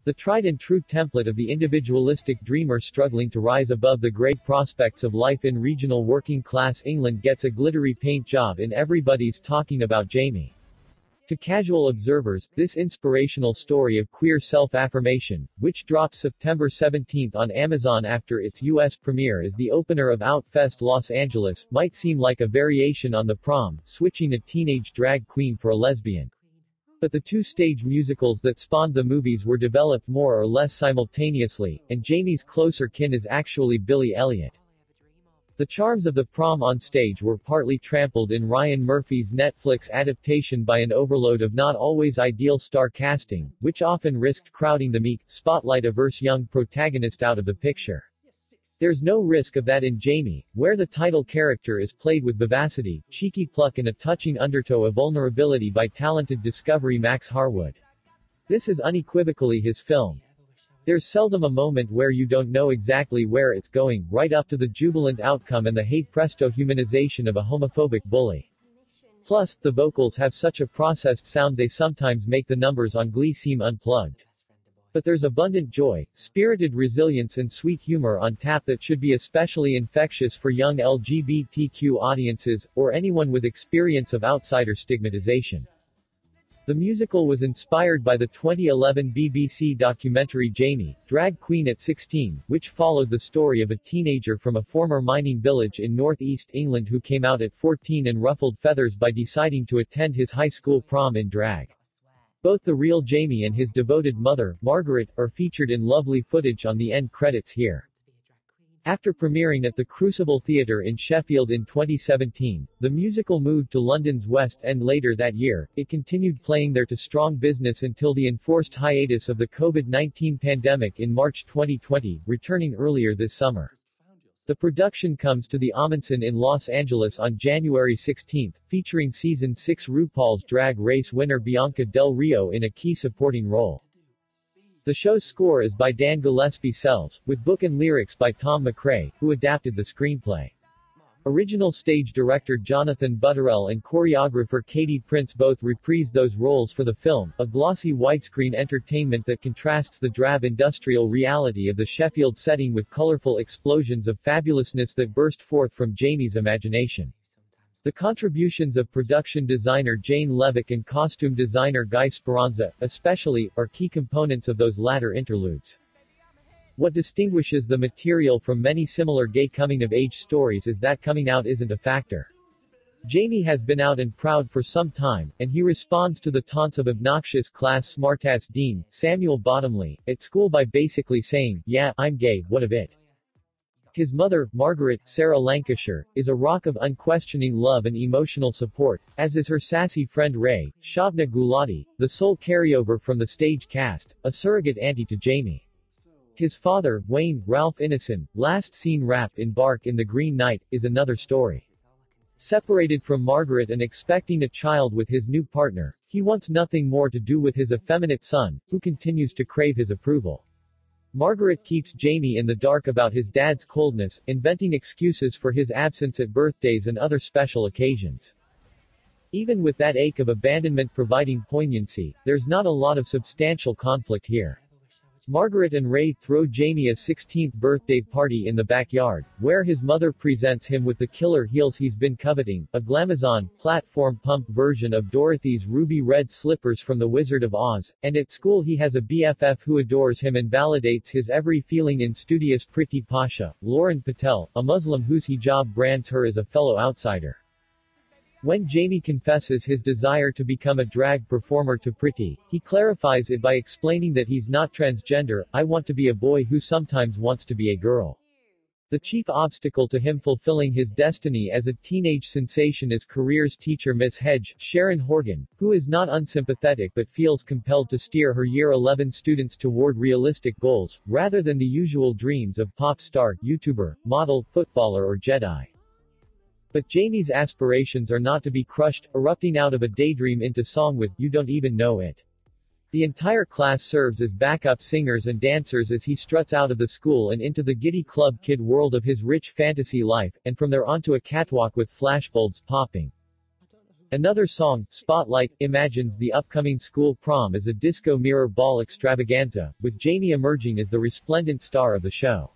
The tried-and-true template of the individualistic dreamer struggling to rise above the grey prospects of life in regional working-class England gets a glittery paint job in Everybody's Talking About Jamie. To casual observers, this inspirational story of queer self-affirmation, which drops September 17 on Amazon after its U.S. premiere as the opener of Outfest Los Angeles, might seem like a variation on The Prom, switching a teenage drag queen for a lesbian. But the two stage musicals that spawned the movies were developed more or less simultaneously, and Jamie's closer kin is actually Billy Elliot. The charms of The Prom on stage were partly trampled in Ryan Murphy's Netflix adaptation by an overload of not always ideal star casting, which often risked crowding the meek, spotlight-averse young protagonist out of the picture. There's no risk of that in Jamie, where the title character is played with vivacity, cheeky pluck and a touching undertow of vulnerability by talented Discovery Max Harwood. This is unequivocally his film. There's seldom a moment where you don't know exactly where it's going, right up to the jubilant outcome and the hey presto humanization of a homophobic bully. Plus, the vocals have such a processed sound they sometimes make the numbers on Glee seem unplugged. But there's abundant joy, spirited resilience and sweet humor on tap that should be especially infectious for young LGBTQ audiences, or anyone with experience of outsider stigmatization. The musical was inspired by the 2011 BBC documentary Jamie, Drag Queen at 16, which followed the story of a teenager from a former mining village in northeast England who came out at 14 and ruffled feathers by deciding to attend his high school prom in drag. Both the real Jamie and his devoted mother, Margaret, are featured in lovely footage on the end credits here. After premiering at the Crucible Theatre in Sheffield in 2017, the musical moved to London's West End later that year. It continued playing there to strong business until the enforced hiatus of the COVID-19 pandemic in March 2020, returning earlier this summer. The production comes to the Ahmanson in Los Angeles on January 16, featuring Season 6 RuPaul's Drag Race winner Bianca Del Rio in a key supporting role. The show's score is by Dan Gillespie Sells, with book and lyrics by Tom McRae, who adapted the screenplay. Original stage director Jonathan Butterell and choreographer Katie Prince both reprise those roles for the film, a glossy widescreen entertainment that contrasts the drab industrial reality of the Sheffield setting with colorful explosions of fabulousness that burst forth from Jamie's imagination. The contributions of production designer Jane Levick and costume designer Guy Speranza, especially, are key components of those latter interludes. What distinguishes the material from many similar gay coming-of-age stories is that coming out isn't a factor. Jamie has been out and proud for some time, and he responds to the taunts of obnoxious class smartass Dean, Samuel Bottomley, at school by basically saying, "Yeah, I'm gay, what of it?" His mother, Margaret, Sarah Lancashire, is a rock of unquestioning love and emotional support, as is her sassy friend Ray, Shabna Gulati, the sole carryover from the stage cast, a surrogate auntie to Jamie. His father, Wayne, Ralph Ineson, last seen wrapped in bark in The Green Knight, is another story. Separated from Margaret and expecting a child with his new partner, he wants nothing more to do with his effeminate son, who continues to crave his approval. Margaret keeps Jamie in the dark about his dad's coldness, inventing excuses for his absence at birthdays and other special occasions. Even with that ache of abandonment providing poignancy, there's not a lot of substantial conflict here. Margaret and Ray throw Jamie a 16th birthday party in the backyard, where his mother presents him with the killer heels he's been coveting, a Glamazon, platform pump version of Dorothy's ruby red slippers from The Wizard of Oz, and at school he has a BFF who adores him and validates his every feeling in studious Priti Pasha, Lauren Patel, a Muslim whose hijab brands her as a fellow outsider. When Jamie confesses his desire to become a drag performer to Priti, he clarifies it by explaining that he's not transgender. "I want to be a boy who sometimes wants to be a girl." The chief obstacle to him fulfilling his destiny as a teenage sensation is careers teacher Miss Hedge, Sharon Horgan, who is not unsympathetic but feels compelled to steer her Year 11 students toward realistic goals, rather than the usual dreams of pop star, YouTuber, model, footballer or Jedi. But Jamie's aspirations are not to be crushed, erupting out of a daydream into song with "You Don't Even Know It." The entire class serves as backup singers and dancers as he struts out of the school and into the giddy club kid world of his rich fantasy life, and from there onto a catwalk with flashbulbs popping. Another song, Spotlight, imagines the upcoming school prom as a disco mirror ball extravaganza, with Jamie emerging as the resplendent star of the show.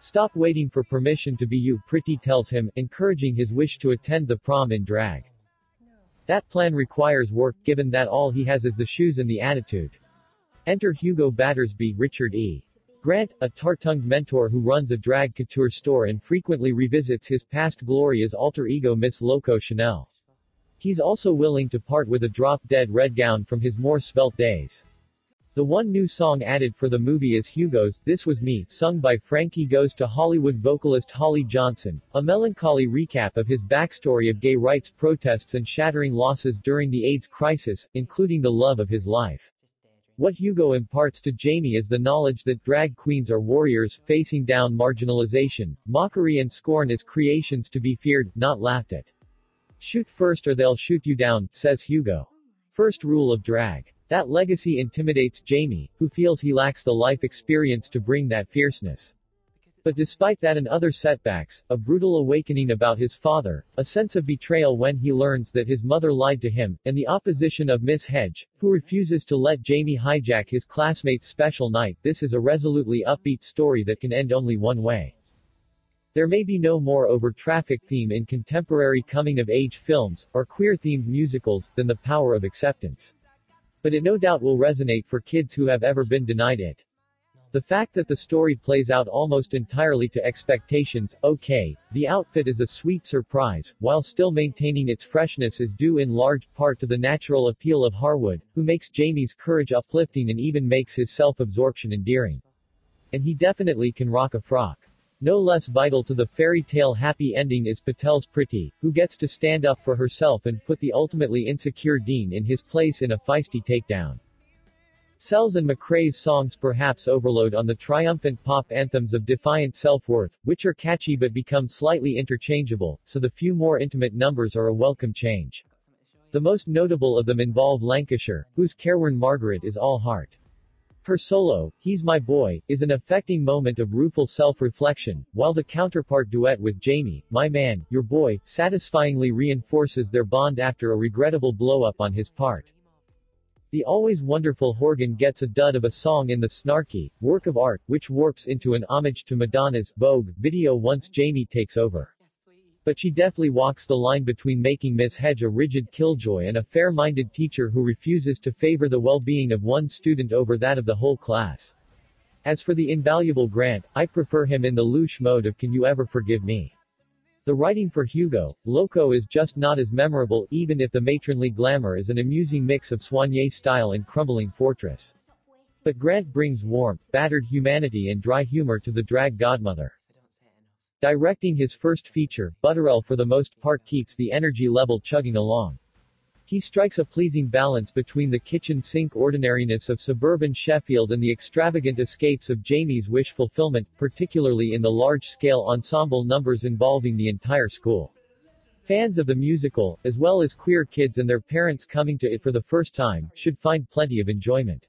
Stop waiting for permission to be you, Pretty tells him, encouraging his wish to attend the prom in drag. That plan requires work, given that all he has is the shoes and the attitude. Enter Hugo Battersby, Richard E. Grant, a tart-tongued mentor who runs a drag couture store and frequently revisits his past glory as alter ego Miss Loco Chanel. He's also willing to part with a drop-dead red gown from his more svelte days. The one new song added for the movie is Hugo's This Was Me, sung by Frankie Goes to Hollywood vocalist Holly Johnson, a melancholy recap of his backstory of gay rights protests and shattering losses during the AIDS crisis, including the love of his life. What Hugo imparts to Jamie is the knowledge that drag queens are warriors, facing down marginalization, mockery and scorn as creations to be feared, not laughed at. Shoot first or they'll shoot you down, says Hugo. First rule of drag. That legacy intimidates Jamie, who feels he lacks the life experience to bring that fierceness. But despite that and other setbacks, a brutal awakening about his father, a sense of betrayal when he learns that his mother lied to him, and the opposition of Miss Hedge, who refuses to let Jamie hijack his classmates' special night, this is a resolutely upbeat story that can end only one way. There may be no more over-traffic theme in contemporary coming-of-age films, or queer-themed musicals, than the power of acceptance. But it no doubt will resonate for kids who have ever been denied it. The fact that the story plays out almost entirely to expectations, okay, the outfit is a sweet surprise, while still maintaining its freshness is due in large part to the natural appeal of Harwood, who makes Jamie's courage uplifting and even makes his self-absorption endearing. And he definitely can rock a frock. No less vital to the fairy tale happy ending is Patel's Pretty, who gets to stand up for herself and put the ultimately insecure Dean in his place in a feisty takedown. Sells and McRae's songs perhaps overload on the triumphant pop anthems of defiant self-worth, which are catchy but become slightly interchangeable, so the few more intimate numbers are a welcome change. The most notable of them involve Lancashire, whose Careworn Margaret is all heart. Her solo, He's My Boy, is an affecting moment of rueful self-reflection, while the counterpart duet with Jamie, My Man, Your Boy, satisfyingly reinforces their bond after a regrettable blow-up on his part. The always wonderful Horgan gets a dud of a song in the snarky work of art, which warps into an homage to Madonna's Vogue video once Jamie takes over. But she deftly walks the line between making Miss Hedge a rigid killjoy and a fair-minded teacher who refuses to favor the well-being of one student over that of the whole class. As for the invaluable Grant, I prefer him in the louche mode of Can You Ever Forgive Me? The writing for Hugo, Loco is just not as memorable, even if the matronly glamour is an amusing mix of soigné style and crumbling fortress. But Grant brings warmth, battered humanity and dry humor to the drag godmother. Directing his first feature, Butterell for the most part keeps the energy level chugging along. He strikes a pleasing balance between the kitchen sink ordinariness of suburban Sheffield and the extravagant escapes of Jamie's wish fulfillment, particularly in the large-scale ensemble numbers involving the entire school. Fans of the musical, as well as queer kids and their parents coming to it for the first time, should find plenty of enjoyment.